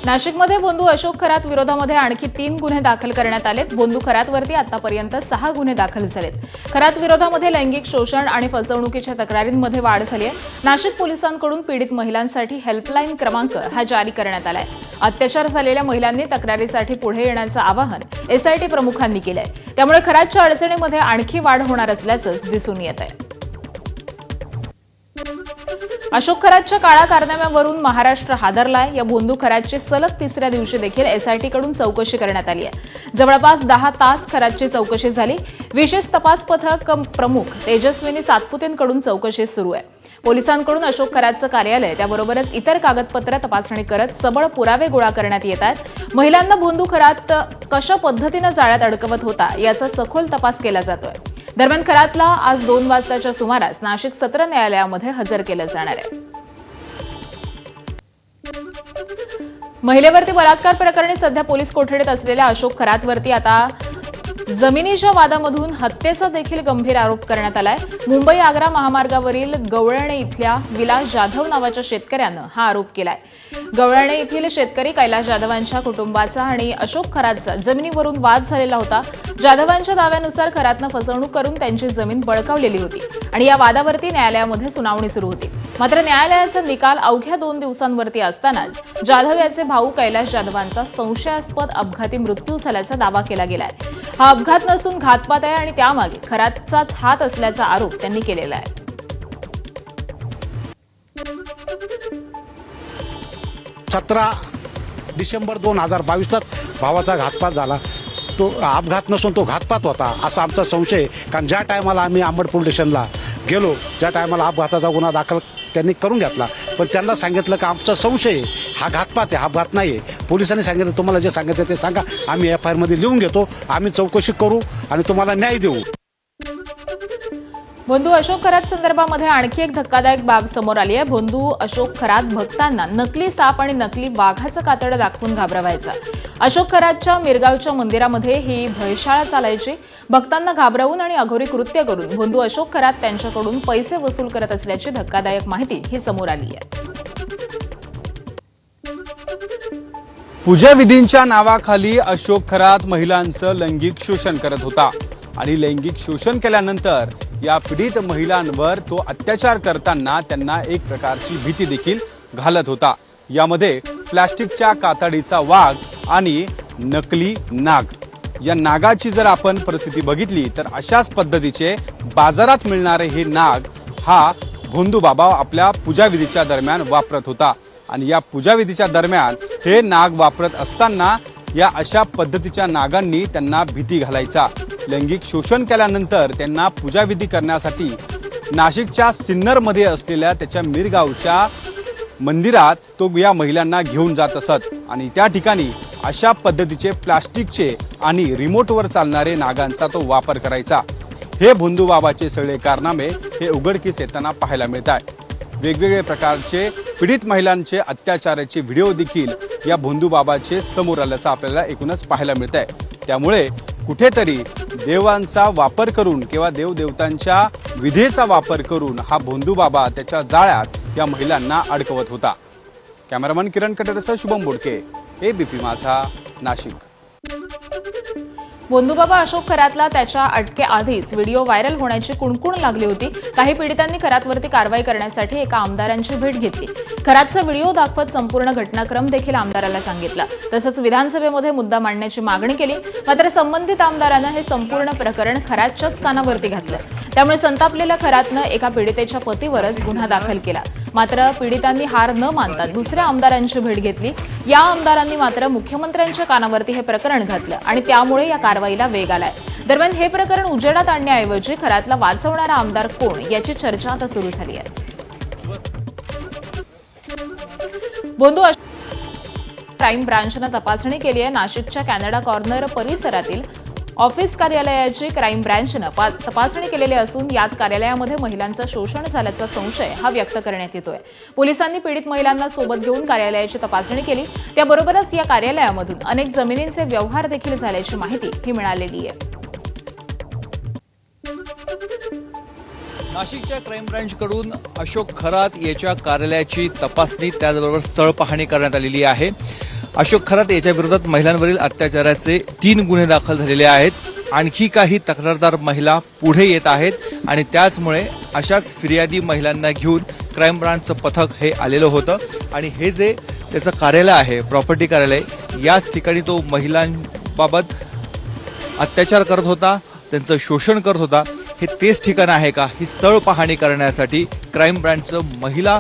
नाशिकमध्ये भोंदू अशोक खरात विरोधामध्ये आणखी 3 गुन्हे दाखल करण्यात आलेत। भोंदू खरातवरती आतापर्यंत 6 गुन्हे दाखल झालेत। खरात विरोधामध्ये लैंगिक शोषण आणि फसवणुकीच्या तक्रारींमध्ये वाढ झाली आहे। नाशिक पोलिसांकडून पीडित महिलांसाठी हेल्पलाईन क्रमांक हा जारी करण्यात आलाय। अत्याचार झालेल्या महिलांनी तक्रारीसाठी पुढे येण्याचं आवाहन एसआयटी प्रमुखांनी केलंय। त्यामुळे खरातच्या अडचणीमध्ये आणखी वाढ होणार असल्याचं दिसून येत आहे। अशोक खरातच्या काळा कारनाम्यावरून महाराष्ट्र हादरलाय। या भोंदू खरातची सलग 3ऱ्या दिवशी देखील एसआयटीकडून चौकशी करण्यात आली आहे। जवळपास 10 तास खरातची चौकशी झाली। विशेष तपास पथक प्रमुख तेजस्विनी सातपुतेंकडून चौकशी सुरू आहे। पोलिसांकडून अशोक खरातचं कार्यालय त्याबरोबरच इतर कागदपत्र तपासणी करत सबळ पुरावे गोळा करण्यात येत आहेत। महिलांना भोंदू खरात कशा पद्धतीने जाळ्यात अडकवत होता याचा सखोल तपास केला जातोय। दरम्यान खरातला आज 2 वाजताच्या सुमारास नाशिक सत्र न्यायालयामध्ये हजर केलं जाणार आहे। महिलेवरती बलात्कार प्रकरणी सध्या पोलीस कोठडीत असलेल्या अशोक खरातवरती आता जमिनीच्या वादामधून हत्येचा देखील गंभीर आरोप करण्यात आलाय। मुंबई आग्रा महामार्गावरील गवळणे इथल्या विलास जाधव नावाच्या शेतकऱ्यानं हा आरोप केलाय। गवळणे येथील शेतकरी कैलास जाधवांच्या कुटुंबाचा आणि अशोक खरातचा जमिनीवरून वाद झालेला होता। जाधवांच्या दाव्यानुसार खरातनं फसवणूक करून त्यांची जमीन बळकावलेली होती आणि या वादावरती न्यायालयामध्ये सुनावणी सुरू होती। मात्र न्यायालयाचा निकाल अवघ्या 2 दिवसांवरती असतानाच जाधव याचे भाऊ कैलास जाधवांचा संशयास्पद अपघाती मृत्यू झाल्याचा दावा केला गेलाय। हा अपघात नसून घातपात आहे आणि त्यामागे खरातचाच हात असल्याचा आरोप त्यांनी केलेला आहे। 17 डिसेंबर 2022 भावाचा घातपात झाला। तो अपघात नसून तो घातपात होता असा आमचा संशय आहे। कारण ज्या टायमाला आम्ही अंबड पोलीस स्टेशनला गेलो, ज्या टायमाला अपघाताचा गुन्हा दाखल त्यांनी करून घेतला, पण त्यांना सांगितलं की आमचा संशय आहे, हा घातपात आहे, हा अपघात नाही आहे। पोलिसांनी सांगितलं तुम्हाला जे सांगितलं ते सांगा, आम्ही एफआयआर मध्ये लिहून घेतो, आम्ही चौकशी करू आणि तुम्हाला न्याय देऊ। भोंदू अशोक खरात संदर्भामध्ये आणखी एक धक्कादायक बाब समोर आली आहे। भोंदू अशोक खरात भक्तांना नकली साप आणि नकली वाघाचं कातडं दाखवून घाबरवायचा। अशोक खरातच्या मिरगावच्या मंदिरामध्ये ही भयशाळा चालायची। भक्तांना घाबरवून आणि अघोरी कृत्य करून भोंदू अशोक खरात त्यांच्याकडून पैसे वसूल करत असल्याची धक्कादायक माहिती ही समोर आली आहे। पूजाविधींच्या नावाखाली अशोक खरात महिलांचं लैंगिक शोषण करत होता आणि लैंगिक शोषण केल्यानंतर या पीडित महिलांवर तो अत्याचार करताना त्यांना एक प्रकारची भीती देखील घालत होता। यामध्ये प्लास्टिकच्या कातडीचा वाघ आणि नकली नाग, या नागाची जर आपण परिस्थिती बघितली तर अशाच पद्धतीचे बाजारात मिळणारे हे नाग हा भोंदू बाबा आपल्या पूजाविधीच्या दरम्यान वापरत होता आणि या पूजाविधीच्या दरम्यान हे नाग वापरत असताना या अशा पद्धतीच्या नागांनी त्यांना भीती घालायचा। लैंगिक शोषण केल्यानंतर त्यांना पूजाविधी करण्यासाठी नाशिकच्या सिन्नरमध्ये असलेल्या त्याच्या मिरगावच्या मंदिरात तो या महिलांना घेऊन जात असत आणि त्या ठिकाणी अशा पद्धतीचे प्लास्टिकचे आणि रिमोटवर चालणारे नागांचा तो वापर करायचा। हे भोंदू बाबाचे सगळे कारनामे हे उघडकीस येताना पाहायला मिळत आहे। वेगवेगळे प्रकारचे पीडित महिलांचे अत्याचाराचे व्हिडिओ देखील या भोंदू बाबाचे समोर आल्याचं आपल्याला एकूणच पाहायला मिळत आहे। त्यामुळे कुठेतरी देवांचा वापर करून किंवा देवदेवतांच्या विधेचा वापर करून हा भोंदू बाबा त्याच्या जाळ्यात या महिलांना अडकवत होता। कॅमेरामन किरण कटरेसह शुभम बोडके, एबीपी माझा, नाशिक। भोंदूबाबा अशोक खरातला त्याच्या अटकेआधीच व्हिडिओ व्हायरल होण्याची कुणकुण लागली होती। काही पीडितांनी खरातवरती कारवाई करण्यासाठी एका आमदारांची भेट घेतली। खरातचा व्हिडिओ दाखवत संपूर्ण घटनाक्रम देखील आमदाराला सांगितला। तसंच विधानसभेमध्ये मुद्दा मांडण्याची मागणी केली। मात्र संबंधित आमदारानं हे संपूर्ण प्रकरण खरातच्याच कानावरती घातलं। त्यामुळे संतापलेल्या खरातनं एका पीडितेच्या पतीवरच गुन्हा दाखल केला। मात्र पीडितांनी हार न मानता दुसऱ्या आमदारांची भेट घेतली। या आमदारांनी मात्र मुख्यमंत्र्यांच्या कानावरती हे प्रकरण घातलं आणि त्यामुळे या कारवाईला वेग आलाय। दरम्यान हे प्रकरण उजेडात आणण्याऐवजी खरातला वाचवणारा आमदार कोण याची चर्चा आता सुरू झाली आहे। भोंदू क्राईम ब्रांचनं तपासणी केली आहे। नाशिकच्या कॅनडा कॉर्नर परिसरातील ऑफिस कार्यालयाची क्राईम ब्रांचनं तपासणी केलेली असून याच कार्यालयामध्ये महिलांचं शोषण झाल्याचा संशय हा व्यक्त करण्यात येतोय। पोलिसांनी पीडित महिलांना सोबत घेऊन कार्यालयाची तपासणी केली। त्याबरोबरच या कार्यालयामधून अनेक जमिनींचे व्यवहार देखील झाल्याची माहिती ही मिळालेली आहे। नाशिकच्या क्राईम ब्रँचकडून अशोक खरात याच्या कार्यालयाची तपासणी त्याचबरोबर स्थळ पाहणी करण्यात आलेली आहे. अशोक खरात याच्या विरोधात महिलांवरील अत्याचाराचे 3 गुन्हे दाखल झालेले आहेत. आणखी काही तक्रारदार महिला पुढे येत आहेत आणि त्याचमुळे अशाच फिर्यादी महिलांना घेऊन क्राईम ब्रांचचं पथक हे आलेलं होतं आणि हे जे त्याचं कार्यालय आहे, प्रॉपर्टी कार्यालय, याच ठिकाणी तो महिलांबाबत अत्याचार करत होता, त्यांचं शोषण करत होता. हे तेच ठिकाण आहे का, ही स्थळ पाहणी करण्यासाठी क्राईम ब्रँचचं महिला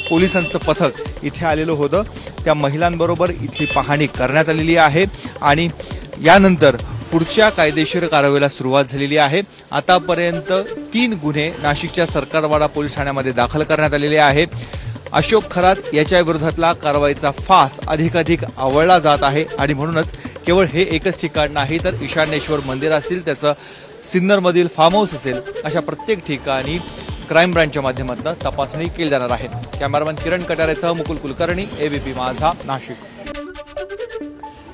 पोलिसांचं पथक इथे आलेलं होतं. त्या महिलांबरोबर इथली पाहणी करण्यात आलेली आहे आणि यानंतर पुढच्या कायदेशीर कारवाईला सुरुवात झालेली आहे. आतापर्यंत 3 गुन्हे नाशिकच्या सरकारवाडा पोलीस ठाण्यामध्ये दाखल करण्यात आलेले आहे. अशोक खरात याच्या विरोधातला कारवाईचा फास अधिकाधिक आवळला जात आहे आणि म्हणूनच केवळ हे एकच ठिकाण नाही तर ईशान्येश्वर मंदिर असेल, त्याचं सिन्नरमधील फार्म हाऊस असेल, अशा प्रत्येक ठिकाणी क्राईम ब्रँचच्या माध्यमातून तपासणी केली जाणार आहे. कॅमेरामॅन किरण कटारेसह मुकुल कुलकर्णी, एबीपी माझा, नाशिक.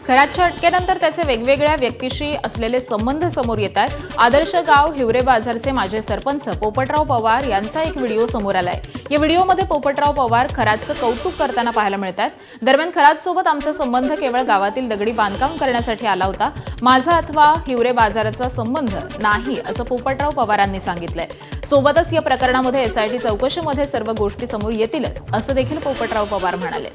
खरातच्या अटकेनंतर त्याचे वेगवेगळ्या व्यक्तीशी असलेले संबंध समोर येत आहेत. आदर्श गाव हिवरे बाजारचे माजी सरपंच पोपटराव पवार यांचा एक व्हिडिओ समोर आलाय. या व्हिडिओमध्ये पोपटराव पवार खरातचं कौतुक करताना पाहायला मिळतात. दरम्यान खरातसोबत आमचा संबंध केवळ गावातील दगडी बांधकाम करण्यासाठी आला होता, माझा अथवा हिवरे बाजाराचा संबंध नाही, असं पोपटराव पवारांनी सांगितलंय. सोबतच या प्रकरणामध्ये एसआयटी चौकशीमध्ये सर्व गोष्टी समोर येतीलच, असं देखील पोपटराव पवार म्हणाले.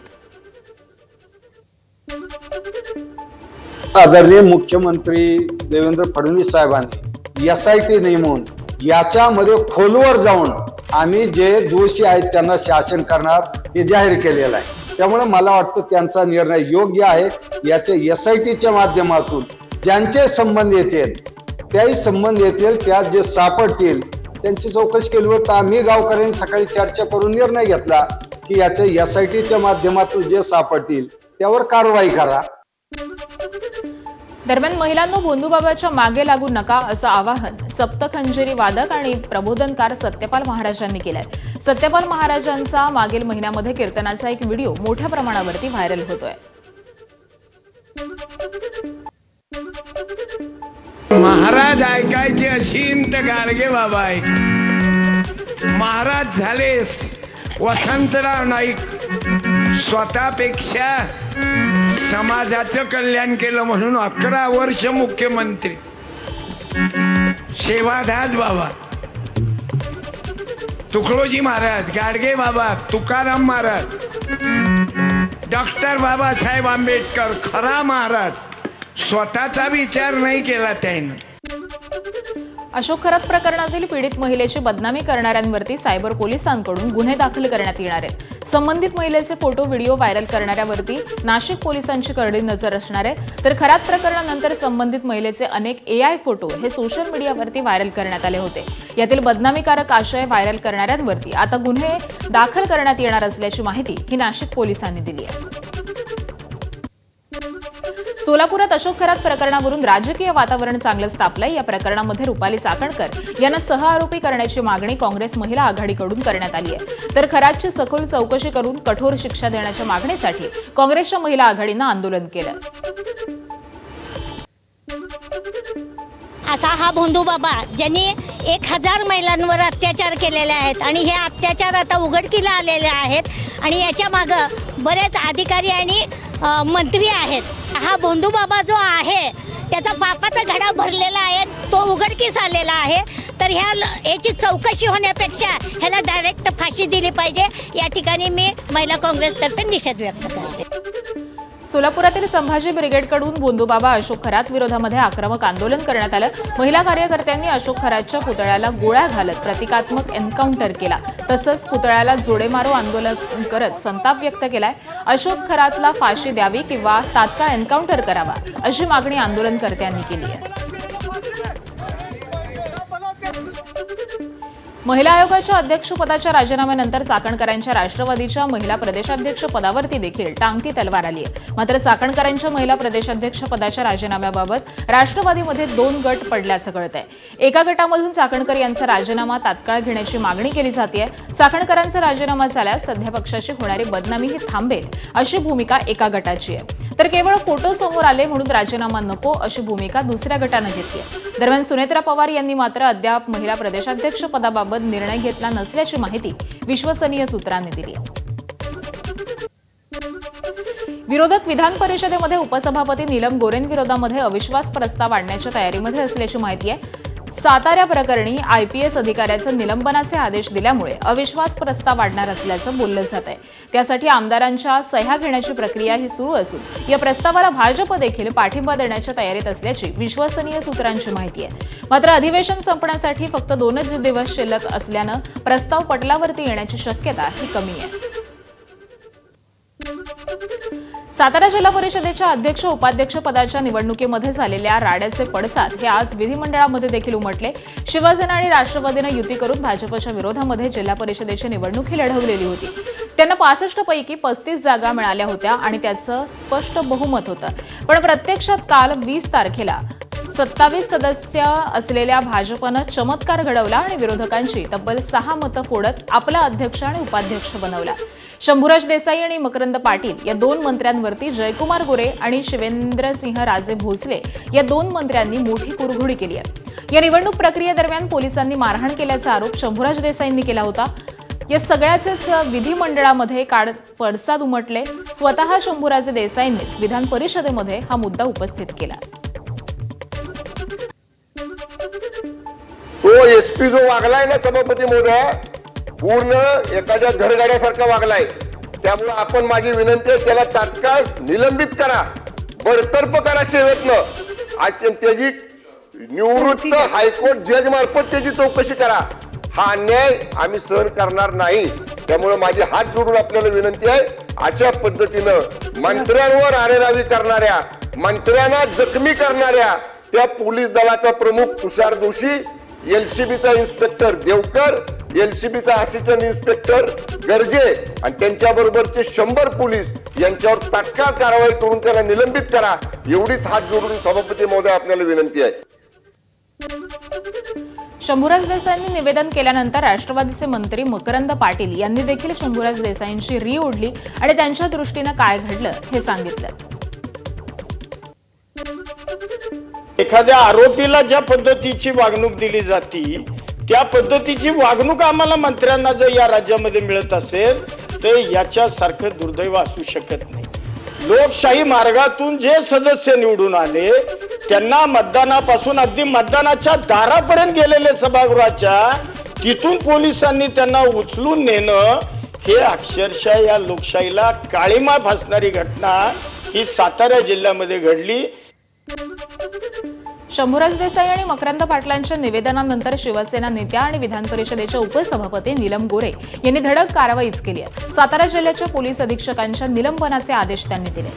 आदरणीय मुख्यमंत्री देवेंद्र फडणवीस साहेबांनी एसआयटी नेमून याच्यामध्ये खोलवर जाऊन आम्ही जे दोषी आहेत त्यांना शासन करणार हे जाहीर केलेलं आहे. त्यामुळे मला वाटतं त्यांचा निर्णय योग्य आहे. याच्या एसआयटीच्या माध्यमातून ज्यांचे संबंध येतील त्याही संबंध येतील, त्यात जे सापडतील त्यांची चौकशी केली होती. आम्ही गावकऱ्यांनी सकाळी चर्चा करून निर्णय घेतला की याच्या एसआयटीच्या माध्यमातून जे सापडतील त्यावर कारवाई करा. दरम्यान महिलांनो, भोंदूबाबाच्या मागे लागू नका, असं आवाहन सप्तखंजरी वादक आणि प्रबोधनकार सत्यपाल महाराजांनी केलंय. सत्यपाल महाराजांचा मागील महिन्यामध्ये कीर्तनाचा एक व्हिडिओ मोठ्या प्रमाणावरती व्हायरल होतोय. महाराज ऐकायचे अशीन तर गाडगे बाबा ऐक. महाराज झालेस वसंतराव नाईक, स्वतःपेक्षा समाजाचं कल्याण केलं म्हणून 11 वर्ष मुख्यमंत्री. सेवादास बाबा, तुकडोजी महाराज, गाडगे बाबा, तुकाराम महाराज, डॉक्टर बाबासाहेब आंबेडकर, खरा महाराज. स्वतःचा विचार नाही केला त्यानं. अशोक खरात प्रकरणातील पीडित महिलेची बदनामी करणाऱ्यांवरती सायबर पोलिसांकडून गुन्हे दाखल करण्यात येणार आहेत. संबंधित महिलेचे फोटो व्हिडिओ व्हायरल करणाऱ्यावरती नाशिक पोलिसांची करडी नजर असणार आहे. तर खरात प्रकरणानंतर संबंधित महिलेचे अनेक एआय फोटो हे सोशल मीडियावरती व्हायरल करण्यात आले होते. यातील बदनामीकारक आशय व्हायरल करणाऱ्यांवरती आता गुन्हे दाखल करण्यात येणार असल्याची माहिती ही नाशिक पोलिसांनी दिली आहे. सोलापुरात अशोक खरात प्रकरणावरून राजकीय वातावरण चांगलंच तापलंय. या प्रकरणामध्ये रुपाली चाकणकर यांना सहआरोपी करण्याची मागणी काँग्रेस महिला आघाडीकडून करण्यात आली आहे. तर खरातची सखोल चौकशी करून कठोर शिक्षा देण्याच्या मागणीसाठी काँग्रेसच्या महिला आघाडीनं आंदोलन केलं. असा हा भोंदूबाबा ज्यांनी 1000 महिलांवर अत्याचार केलेले आहेत आणि हे अत्याचार आता उघडकीला आलेले आहेत आणि याच्या मागं बरेच अधिकारी आणि मंत्री आहेत. हा भोंदूबाबा जो आहे त्याचा पापाचा घडा भरलेला आहे, तो उघडकीस आलेला आहे. तर याची चौकशी होण्यापेक्षा ह्याला डायरेक्ट फाशी दिली पाहिजे. या ठिकाणी मी महिला काँग्रेसतर्फे निषेध व्यक्त करते. सोलापुरातील संभाजी ब्रिगेडकडून भोंदूबाबा अशोक खरात विरोधामध्ये आक्रमक आंदोलन करण्यात आलं. महिला कार्यकर्त्यांनी अशोक खरातच्या पुतळ्याला गोळ्या घालत प्रतिकात्मक एन्काउंटर केला. तसंच पुतळ्याला जोडेमारो आंदोलन करत संताप व्यक्त केलाय. अशोक खरातला फाशी द्यावी किंवा तात्काळ एन्काउंटर करावा अशी मागणी आंदोलनकर्त्यांनी केली आहे. महिला आयोगाच्या अध्यक्षपदाच्या राजीनाम्यानंतर चाकणकरांच्या राष्ट्रवादीच्या महिला प्रदेशाध्यक्ष पदावरती देखील टांगती तलवार आली आहे. मात्र चाकणकरांच्या महिला प्रदेशाध्यक्ष पदाच्या राजीनाम्याबाबत राष्ट्रवादीमध्ये 2 गट पडल्याचं कळतंय. एका गटामधून चाकणकर यांचा राजीनामा तात्काळ घेण्याची मागणी केली जाते. चाकणकरांचा राजीनामा झाल्यास सध्या पक्षाची होणारी बदनामी ही थांबेल अशी भूमिका एका गटाची आहे. तर केवळ फोटो समोर आले म्हणून राजीनामा नको अशी भूमिका दुसऱ्या गटानं घेतली आहे. दरम्यान सुनेत्रा पवार यांनी मात्र अद्याप महिला प्रदेशाध्यक्ष पदाबाबत निर्णय घेतला नसल्याची माहिती विश्वसनीय सूत्रांनी दिली आहे. विरोधक विधान परिषदेमध्ये उपसभापती नीलम गोरेंविरोधामध्ये अविश्वास प्रस्ताव आणण्याच्या तयारीमध्ये असल्याची माहिती आहे. सातारा प्रकरणी आयपीएस अधिकाऱ्याचं निलंबनाचे आदेश दिल्यामुळे अविश्वास प्रस्ताव आणणार असल्याचं बोललं जात आहे. त्यासाठी आमदारांच्या सह्या घेण्याची प्रक्रिया ही सुरू असून या प्रस्तावाला भाजप देखील पाठिंबा देण्याच्या तयारीत असल्याची विश्वसनीय सूत्रांची माहिती आहे. मात्र अधिवेशन संपण्यासाठी फक्त 2च दिवस शिल्लक असल्यानं प्रस्ताव पटलावरती येण्याची शक्यता ही कमी आहे. सातारा जिल्हा परिषदेच्या अध्यक्ष उपाध्यक्ष पदाच्या निवडणुकीमध्ये झालेल्या राड्याचे पडसाद हे आज विधिमंडळामध्ये देखील उमटले. शिवसेना आणि राष्ट्रवादीनं युती करून भाजपच्या विरोधामध्ये जिल्हा परिषदेची निवडणूक ही लढवलेली होती. त्यांना 65 पैकी 35 जागा मिळाल्या होत्या आणि त्याचं स्पष्ट बहुमत होतं. पण प्रत्यक्षात काल 20 तारखेला 27 सदस्य असलेल्या भाजपनं चमत्कार घडवला आणि विरोधकांची तब्बल 6 मतं फोडत आपला अध्यक्ष आणि उपाध्यक्ष बनवला. शंभूराज देसाई आणि मकरंद पाटील या 2 मंत्र्यांवरती जयकुमार गोरे आणि शिवेंद्रसिंह राजे भोसले या 2 मंत्र्यांनी मोठी कुरघोडी केली आहे. या निवडणूक प्रक्रियेदरम्यान पोलिसांनी मारहाण केल्याचा आरोप शंभूराज देसाईंनी केला होता. या सगळ्याचेच विधिमंडळामध्ये पडसाद उमटले. स्वतः शंभूराज देसाईंनीच विधान परिषदेमध्ये हा मुद्दा उपस्थित केला. तो एसपी जो वागलाय ना सभापती महोदय, पूर्ण एखाद्या घरगाड्यासारखा वागलाय. त्यामुळे आपण माझी विनंती आहे, त्याला तात्काळ निलंबित करा, बडतर्फ करा सेवेतनं. आज त्याची निवृत्त हायकोर्ट जज मार्फत त्याची चौकशी करा. हा अन्याय आम्ही सहन करणार नाही. त्यामुळे माझी हात जोडून आपल्याला विनंती आहे, अशा पद्धतीनं मंत्र्यांवर आरेरावी करणाऱ्या, मंत्र्यांना जखमी करणाऱ्या त्या पोलीस दलाचा प्रमुख तुषार जोशी, एलसीबीचा इन्स्पेक्टर देवकर, एलसीबीचा असिस्टंट इन्स्पेक्टर गर्जे आणि त्यांच्याबरोबरचे 100 पोलीस यांच्यावर तात्काळ कारवाई करून त्याला निलंबित करा, एवढीच हात जोडून सभापती महोदय आपल्याला विनंती आहे. शंभूराज देसाईंनी निवेदन केल्यानंतर राष्ट्रवादीचे मंत्री मकरंद पाटील यांनी देखील शंभूराज देसाईंची री ओढली आणि त्यांच्या दृष्टीनं काय घडलं हे सांगितलं. एखाद्या आरोपीला ज्या पद्धतीची वागणूक दिली जाती त्या पद्धतीची वागणूक आम्हाला मंत्र्यांना जर या राज्यामध्ये मिळत असेल तर याच्यासारखं दुर्दैव असू शकत नाही. लोकशाही मार्गातून जे सदस्य निवडून आले त्यांना मतदानापासून अगदी मतदानाच्या दारापर्यंत गेलेले सभागृहाच्या तिथून पोलिसांनी त्यांना उचलून नेणं हे अक्षरशः या लोकशाहीला काळिमा फासणारी घटना ही सातारा जिल्ह्यामध्ये घडली. शंभूराज देसाई आणि मकरंद पाटलांच्या निवेदनानंतर शिवसेना नेत्या आणि विधान परिषदेच्या उपसभापती नीलम गोरे यांनी धडक कारवाईच केली आहे. सातारा जिल्ह्याच्या पोलीस अधीक्षकांच्या निलंबनाचे आदेश त्यांनी दिले.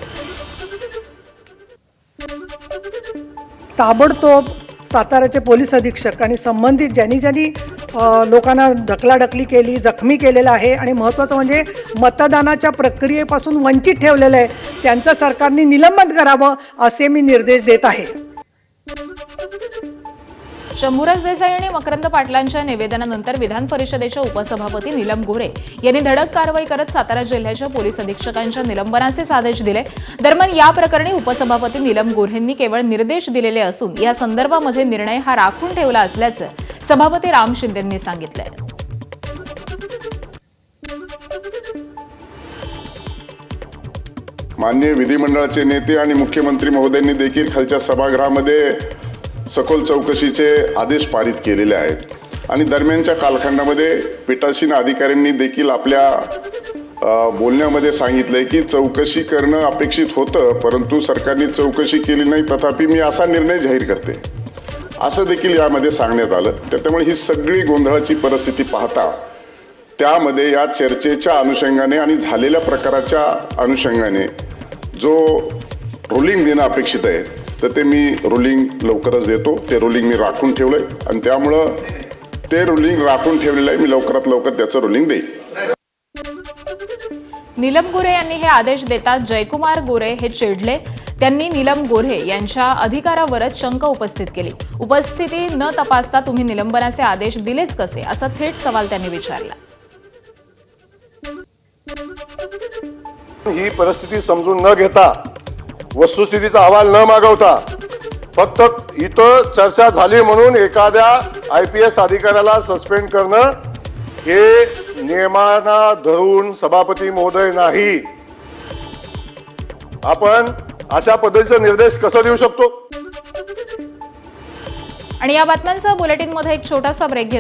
ताबडतोब साताराचे पोलीस अधीक्षक आणि संबंधित ज्यांनी लोकांना ढकलाढकली केली, जखमी केलेलं आहे आणि महत्त्वाचं म्हणजे मतदानाच्या प्रक्रियेपासून वंचित ठेवलेलं आहे, त्यांचं सरकारने निलंबन करावं असे मी निर्देश देत आहे. शंभूराज देसाई आणि मकरंद पाटलांच्या निवेदनानंतर विधान परिषदेच्या उपसभापती नीलम गोरे यांनी धडक कारवाई करत सातारा जिल्ह्याच्या पोलीस अधीक्षकांच्या निलंबनाचे आदेश दिले. दरम्यान या प्रकरणी उपसभापती नीलम गोरेंनी केवळ निर्देश दिलेले असून या संदर्भामध्ये निर्णय हा राखून ठेवला असल्याचं सभापती राम शिंदेंनी सांगितलंय. माननीय विधिमंडळाचे नेते आणि मुख्यमंत्री महोदयांनी देखील खालच्या सभागृहामध्ये सखोल चौकशीचे आदेश पारित केलेले आहेत आणि दरम्यानच्या कालखंडामध्ये पीठासीन अधिकाऱ्यांनी देखील आपल्या बोलण्यामध्ये सांगितलंय की चौकशी करणं अपेक्षित होतं, परंतु सरकारने चौकशी केली नाही, तथापि मी असा निर्णय जाहीर करते असं देखील यामध्ये सांगण्यात आलं. त्यामुळे ही सगळी गोंधळाची परिस्थिती पाहता त्यामध्ये या चर्चेच्या अनुषंगाने आणि झालेल्या प्रकाराच्या अनुषंगाने जो रुलिंग देणं अपेक्षित आहे तर ते मी रुलिंग लवकरच देतो. ते रुलिंग मी राखून ठेवलंय आणि त्यामुळं ते रुलिंग राखून ठेवलेलं आहे. मी लवकरात लवकर त्याचं रुलिंग देईन. नीलम गोरे यांनी हे आदेश देताच जयकुमार गोरे हे चिडले. त्यांनी नीलम गोरे यांच्या अधिकारावरच शंका उपस्थित केली. उपस्थिती न तपासता तुम्ही निलंबनाचे आदेश दिलेच कसे असा थेट सवाल त्यांनी विचारला. ही परिस्थिती समजून न घेता वस्तुस्थितीचा अहवाल न मागवता फक्त इथं चर्चा झाली म्हणून एखाद्या IPS अधिकाऱ्याला सस्पेंड करणं हे नियमांना धरून सभापती महोदय नाही. आपण अशा पद्धतीचा निर्देश कसा देऊ शकतो? आणि या बातम्यांसह बुलेटिनमध्ये एक छोटासा ब्रेक घेतो.